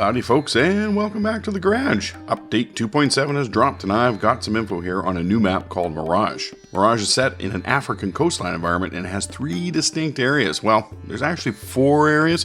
Howdy folks, and welcome back to the garage. Update 2.7 has dropped and I've got some info here on a new map called Mirage. Mirage is set in an African coastline environment and has 3 distinct areas. Well, there's actually 4 areas,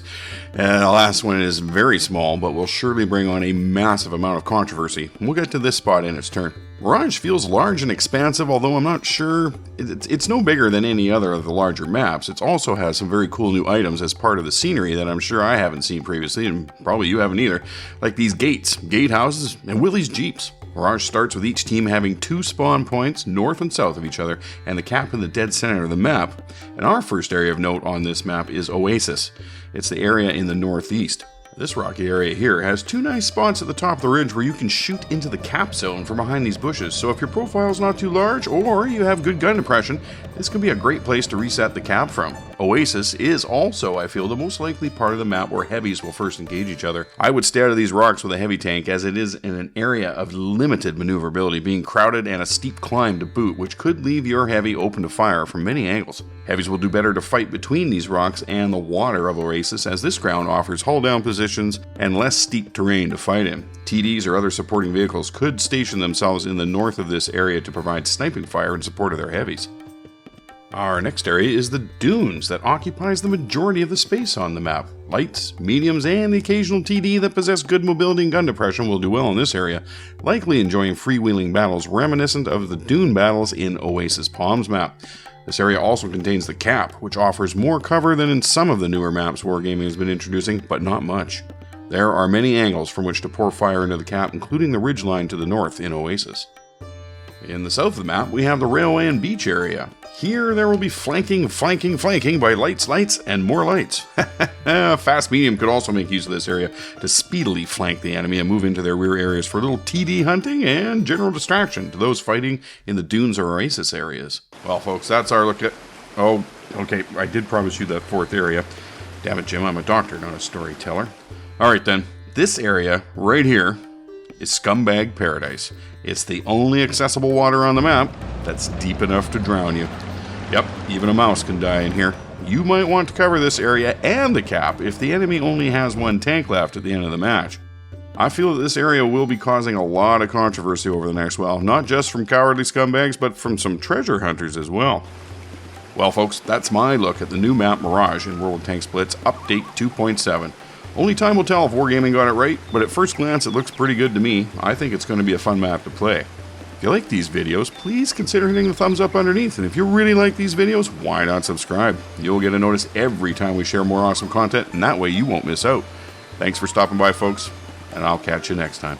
and the last one is very small, but will surely bring on a massive amount of controversy. We'll get to this spot in its turn. Mirage feels large and expansive, although I'm not sure. It's no bigger than any other of the larger maps. It also has some very cool new items as part of the scenery that I'm sure I haven't seen previously, and probably you haven't either, like these gates, gatehouses, and Willie's Jeeps. Mirage starts with each team having 2 spawn points north and south of each other, and the cap in the dead center of the map. And our first area of note on this map is OASIS. It's the area in the northeast. This rocky area here has 2 nice spots at the top of the ridge where you can shoot into the cap zone from behind these bushes, so if your profile is not too large or you have good gun depression, this can be a great place to reset the cap from. OASIS is also, I feel, the most likely part of the map where heavies will first engage each other. I would stay out of these rocks with a heavy tank, as it is in an area of limited maneuverability, being crowded and a steep climb to boot, which could leave your heavy open to fire from many angles. Heavies will do better to fight between these rocks and the water of OASIS, as this ground offers hull down positions and less steep terrain to fight in. TDs or other supporting vehicles could station themselves in the north of this area to provide sniping fire in support of their heavies. Our next area is the dunes that occupies the majority of the space on the map. Lights, mediums, and the occasional TD that possess good mobility and gun depression will do well in this area, likely enjoying freewheeling battles reminiscent of the dune battles in Oasis Palms map. This area also contains the cap, which offers more cover than in some of the newer maps Wargaming has been introducing, but not much. There are many angles from which to pour fire into the cap, including the ridgeline to the north in Oasis. In the south of the map, we have the railway and beach area. Here, there will be flanking by lights, and more lights. Fast medium could also make use of this area to speedily flank the enemy and move into their rear areas for a little TD hunting and general distraction to those fighting in the dunes or oasis areas. Well, folks, that's our look at... Oh, okay, I did promise you that 4th area. Damn it, Jim, I'm a doctor, not a storyteller. Alright then, this area right here is Scumbag Paradise. It's the only accessible water on the map that's deep enough to drown you. Yep, even a mouse can die in here. You might want to cover this area and the cap if the enemy only has 1 tank left at the end of the match. I feel that this area will be causing a lot of controversy over the next while, not just from cowardly scumbags, but from some treasure hunters as well. Well folks, that's my look at the new map Mirage in World of Tanks Blitz Update 2.7. Only time will tell if Wargaming got it right, but at first glance it looks pretty good to me. I think it's going to be a fun map to play. If you like these videos, please consider hitting the thumbs up underneath, and if you really like these videos, why not subscribe? You'll get a notice every time we share more awesome content, and that way you won't miss out. Thanks for stopping by, folks, and I'll catch you next time.